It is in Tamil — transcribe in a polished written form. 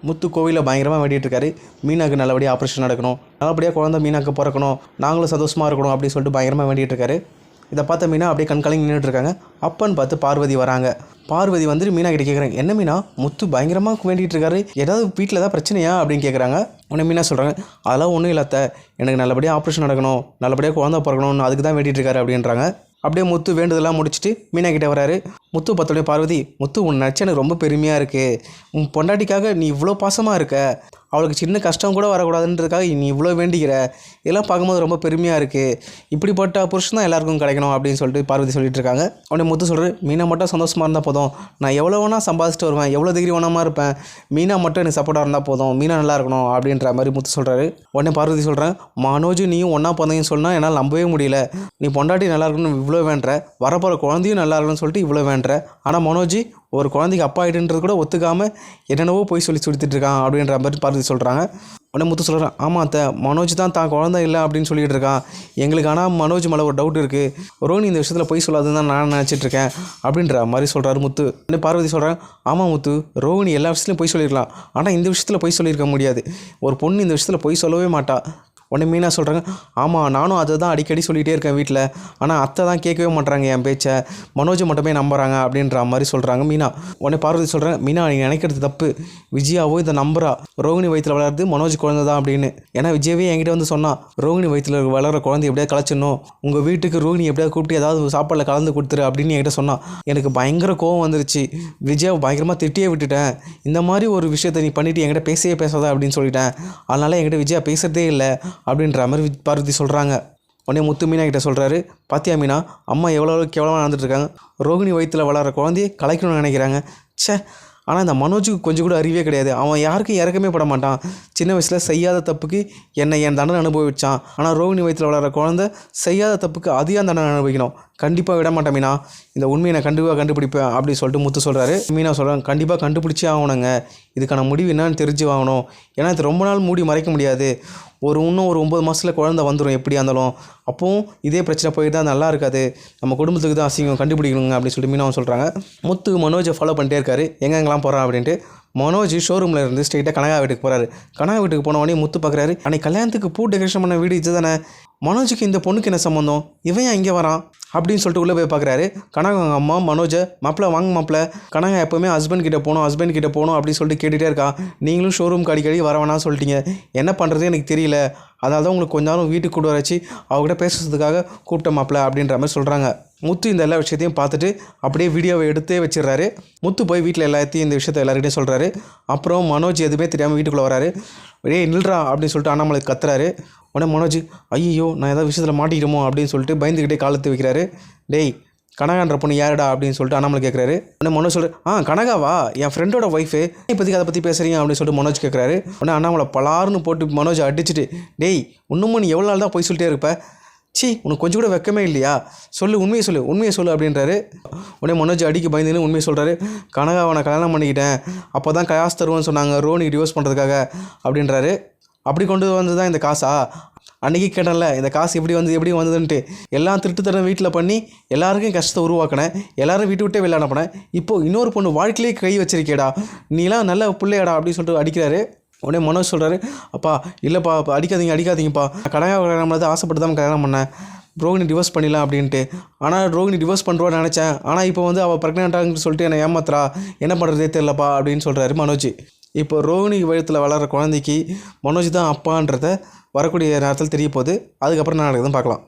முத்து கோவிலில் பயங்கரமாக வேண்டிகிட்டு இருக்காரு. மீனாக்கு நல்லபடியாக ஆப்ரேஷன் நடக்கணும், நல்லபடியாக குழந்தை மீனாக்கு பிறக்கணும், நாங்களும் சந்தோஷமாக இருக்கணும் அப்படின்னு சொல்லிட்டு பயங்கரமாக வேண்டிகிட்டு இருக்காரு. இதை பார்த்த மீனா அப்படியே கண்கலங்கி நின்றுட்டு இருக்காங்க. அப்பன்னு பார்த்து பார்வதி வராங்க. பார்வதி வந்துட்டு மீனா கிட்ட கேட்குறாங்க, என்ன மீனா முத்து பயங்கரமாக வேண்டிகிட்டு இருக்காரு, ஏதாவது வீட்டில் ஏதாவது பிரச்சனையா அப்படின்னு கேட்குறாங்க. உடனே மீனா சொல்கிறாங்க, அதெல்லாம் ஒன்றும் இல்லாத, எனக்கு நல்லபடியாக ஆப்ரேஷன் நடக்கணும், நல்லபடியாக குழந்தை பிறக்கணும்னு அதுக்கு தான் வேண்டிகிட்டு இருக்காரு அப்படின்றாங்க. அப்படியே முத்து வேண்டுதெல்லாம் முடிச்சுட்டு மீனா கிட்டே வராரு. முத்து பார்த்தோடனே பார்வதி, முத்து உன் நடிச்சு எனக்கு ரொம்ப பெருமையாக இருக்குது, உன் பொண்டாட்டிக்காக நீ இவ்வளோ பாசமாக இருக்க, அவளுக்கு சின்ன கஷ்டம் கூட வரக்கூடாதுன்றதுக்காக நீ இவ்வளோ வேண்டிக்கிற, இதெல்லாம் பார்க்கும்போது ரொம்ப பெருமையாக இருக்குது, இப்படிப்பட்ட புருஷன் தான் எல்லாருக்கும் கிடைக்கணும் அப்படின்னு சொல்லிட்டு பார்வதி சொல்லிட்டு இருக்காங்க. உடனே முத்து சொல்கிறேன், மீனா மட்டும் சந்தோஷமாக இருந்தால் போதும், நான் எவ்வளோ வேணால் சம்பாதிச்சிட்டு வருவேன், எவ்வளோ டிகிரி வேணாமல் இருப்பேன், மீனா மட்டும் எனக்கு சப்போர்ட்டாக இருந்தால் போதும், மீனா நல்லா இருக்கணும் அப்படின்ற மாதிரி முத்து சொல்கிறாரு. உடனே பார்வதி சொல்கிறேன், மனோஜ் நீயும் ஒன்றா பிறந்தீங்கன்னு சொன்னால் என்னால் நம்பவே முடியல, நீ பொண்டாட்டி நல்லா இருக்கணும்னு இவ்வளோ வேண்டுற, வரப்போகிற குழந்தையும் நல்லா இருக்கணும்னு சொல்லிட்டு இவ்வளோ வேண்டுற, ஆனால் மனோஜ் ஒரு குழந்தைக்கு அப்பா ஆகிட்டுன்றது கூட ஒத்துக்காமல் என்னென்னவோ போய் சொல்லி சுடுத்திட்டு இருக்கான் அப்படின்ற மாதிரி பார்வதி சொல்கிறாங்க. உடனே முத்து சொல்கிறேன், ஆமாம் அத்தை, மனோஜ் தான் குழந்தை இல்லை அப்படின்னு சொல்லிட்டு இருக்கான், எங்களுக்கு ஆனால் மனோஜ் மேலே ஒரு டவுட் இருக்குது, ரோஹினி இந்த விஷயத்தில் போய் சொல்லாதுன்னு தான் நான் நினச்சிட்டு இருக்கேன் அப்படின்ற மாதிரி சொல்கிறாரு முத்து. உடனே பார்வதி சொல்கிறேன், ஆமாம் முத்து, ரோஹினி எல்லா விஷயத்துலையும் போய் சொல்லியிருக்கலாம், ஆனால் இந்த விஷயத்தில் போய் சொல்லியிருக்க முடியாது, ஒரு பொண்ணு இந்த விஷயத்தில் போய் சொல்லவே மாட்டா. உடனே மீனா சொல்கிறாங்க, ஆமாம் நானும் அதை தான் அடிக்கடி சொல்லிகிட்டே இருக்கேன் வீட்டில், ஆனால் அத்தை தான் கேட்கவே மாட்றாங்க என் பேச்சை, மனோஜை மட்டுமே நம்புறாங்க அப்படின்ற மாதிரி சொல்கிறாங்க மீனா. உடனே பார்வதி சொல்கிறேன், மீனா நீ நினைக்கிறது தப்பு, விஜயாவோ இதை நம்புறா, ரோஹினி வயிற்றில் வளருது மனோஜ் குழந்தை தான் அப்படின்னு. ஏன்னா விஜயவே என்கிட்ட வந்து சொன்னால், ரோஹினி வயிற்றில் வளர குழந்தை எப்படியாவது கலைச்சிடணும், உங்கள் வீட்டுக்கு ரோஹினி எப்படியாவது கூப்பிட்டு ஏதாவது சாப்பாடில் கலந்து கொடுத்துரு அப்படின்னு என்கிட்ட சொன்னான். எனக்கு பயங்கர கோவம் வந்துருச்சு, விஜயாவை பயங்கரமாக திட்டியே விட்டுட்டேன், இந்த மாதிரி ஒரு விஷயத்தை நீ பண்ணிவிட்டு என்கிட்ட பேசாத அப்படின்னு சொல்லிட்டேன், அதனால் என்கிட்ட விஜயா பேசுகிறதே இல்லை அப்படின்ற மாதிரி பார்வதி சொல்கிறாங்க. உடனே முத்து மீனா கிட்ட சொல்கிறாரு, பாத்தியா மீனா, அம்மா எவ்வளோ கேவலமாக நடந்துட்டுருக்காங்க, ரோஹினி வயிற்றில் வளர குழந்தையை கலைக்கணும்னு நினைக்கிறாங்க. ச்சே, ஆனால் இந்த மனோஜுக்கு கொஞ்சம் கூட அறிவே கிடையாது, அவன் யாருக்கும் இறக்கமே பட மாட்டான், சின்ன வயசில் செய்யாத தப்புக்கு என் தண்டனை அனுபவிச்சான், ஆனால் ரோஹினி வயிற்றில் வளர குழந்தை செய்யாத தப்புக்கு அதிகம் தண்டனை அனுபவிக்கணும், கண்டிப்பாக விட மாட்டேன் மீனா, இந்த உண்மையை நான் கண்டுபிடிப்பேன் அப்படின்னு சொல்லிட்டு முத்து சொல்கிறாரு. மீனா சொல்கிறாங்க, கண்டிப்பாக கண்டுபிடிச்சே ஆகணுங்க, இதுக்கான முடிவு என்னன்னு தெரிஞ்சு ஆகணும், ஏன்னா இது ரொம்ப நாள் மூடி மறைக்க முடியாது, இன்னும் ஒரு 9 மாதத்தில் குழந்தை வந்துடும் எப்படியா இருந்தாலும், அப்போவும் இதே பிரச்சனை போயிட்டு தான் நல்லா இருக்காது, நம்ம குடும்பத்துக்கு தான் அசிங்கம், கண்டுபிடிக்கணுங்க அப்படின்னு சொல்லிட்டு மீனாவும் சொல்கிறாங்க. முத்து மனோஜை ஃபாலோ பண்ணிட்டே இருக்காரு, எங்கெங்கெல்லாம் போகிறான் அப்படின்ட்டு. மனோஜ் ஷோரூமில் இருந்து ஸ்ட்ரெயிட்டாக கனகா வீட்டுக்கு போகிறாரு. கனகா வீட்டுக்கு போனவொடனே முத்து பார்க்குறாரு, அன்னைக்கு கல்யாணத்துக்கு பூ டெக்கரேஷன் பண்ண வீடு இது தானே, மனோஜுக்கு இந்த பொண்ணுக்கு என்ன சம்மந்தம், இவன் ஏன் இங்கே வரான் அப்படின்னு சொல்லிட்டு உள்ளே போய் பார்க்குறாரு. கனகா அம்மா மனோஜை, மாப்பிள்ள வாங்க மாப்பிள்ள, கனகா எப்போவுமே ஹஸ்பண்ட் கிட்டே போகணும் அப்படின்னு சொல்லிட்டு கேட்டுகிட்டே இருக்கா, நீங்களும் ஷோரூம்க்கு அடிக்கடி வர வேணாம்னு சொல்லிட்டீங்க, என்ன பண்ணுறது எனக்கு தெரியல, அதனால தான் உங்களுக்கு கொஞ்ச நேரம் வீட்டுக்கு கூட வச்சு அவங்ககிட்ட பேசுறதுக்காக கூப்பிட்ட மாப்பிள்ள அப்படின்ற மாதிரி சொல்கிறாங்க. முத்து இந்த எல்லா விஷயத்தையும் பார்த்துட்டு அப்படியே வீடியோவை எடுத்தே வச்சிடறாரு. முத்து போய் வீட்டில் எல்லாத்தையும் இந்த விஷயத்த எல்லாருக்கிட்டையும் சொல்கிறாரு. அப்புறம் மனோஜ் எதுவுமே தெரியாமல் வீட்டுக்குள்ளே வராரு. நில்றா அப்படின்னு சொல்லிட்டு அண்ணாமலை கத்துறாரு. உடனே மனோஜ், ஐயோ நான் ஏதாவது விஷயத்தில் மாட்டிக்கிட்டோமோ அப்படின்னு சொல்லிட்டு பயந்துக்கிட்டே காலத்து வைக்கிறாரு. டேய் கனகான்ற பொண்ணு யாருடா அப்படின்னு சொல்லிட்டு அண்ணாமலை கேட்குறாரு. உடனே மனோஜ் சொல்கிறார், கனகாவா, என் ஃப்ரெண்டோட ஒய்ஃபு, இப்போதைக்கு அதை பற்றி பேசுகிறீங்க அப்படின்னு சொல்லிட்டு மனோஜ் கேட்குறாரு. உடனே அண்ணாமலை பலாருன்னு போட்டு மனோஜை அடிச்சுட்டு, டேய் இன்னமும் நீ எவ்வளோ நாள் தான் போய் சொல்லிட்டே இருப்ப, உனக்கு கொஞ்சம் கூட வெக்கமே இல்லையா, உண்மையை சொல்லு அப்படின்றாரு. உடனே மனோஜ் அடிக்க பயந்துன்னு உண்மையை சொல்கிறாரு. கனகாவை நான் கல்யாணம் பண்ணிக்கிட்டேன், அப்போ தான் காசு தருவோன்னு சொன்னாங்க ரோஹினிக்கு டிவோர்ஸ் பண்ணுறதுக்காக அப்படின்றாரு. அப்படி கொண்டு வந்து தான் இந்த காசா, அன்றைக்கி கேட்டேன்ல இந்த காசு எப்படி வந்ததுன்ட்டு, எல்லாம் திருட்டுத்தரம் வீட்டில் பண்ணி எல்லாருக்கும் கஷ்டத்தை உருவாக்கினேன், எல்லோரும் வீட்டு விட்டே வெளில அனுப்பினேன், இப்போது இன்னொரு பொண்ணு வாழ்க்கையிலே கை வச்சிருக்கேடா, நீலாம் நல்ல பிள்ளையாடா அப்படின்னு சொல்லிட்டு அடிக்கிறாரு. உடனே மனோஜ் சொல்கிறாரு, அப்பா இல்லைப்பா அடிக்காதீங்கப்பா, கனகா கல்யாணம் பண்ணது ஆசைப்பட்டு தான் கல்யாணம் பண்ணேன், ரோஹினி டிவோர்ஸ் பண்ணிடலாம் அப்படின்ட்டு, ஆனால் ரோஹினி டிவோர்ஸ் பண்ணுறோன்னு நினச்சேன், ஆனால் இப்போ வந்து அவள் ப்ரெக்னென்ட்டான்னு சொல்லிட்டு என்னை ஏமாத்துறா, என்ன பண்ணுறதே தெரியலப்பா அப்படின்னு சொல்கிறாரு மனோஜ். இப்போ ரோஹினி வயிற்றில் வளர்கிற குழந்தைக்கு மனோஜ் தான் அப்பான்றத வரக்கூடிய நேரத்தில் தெரிய போகுது. அதுக்கப்புறம் நான் நடக்குதுன்னு பார்க்கலாம்.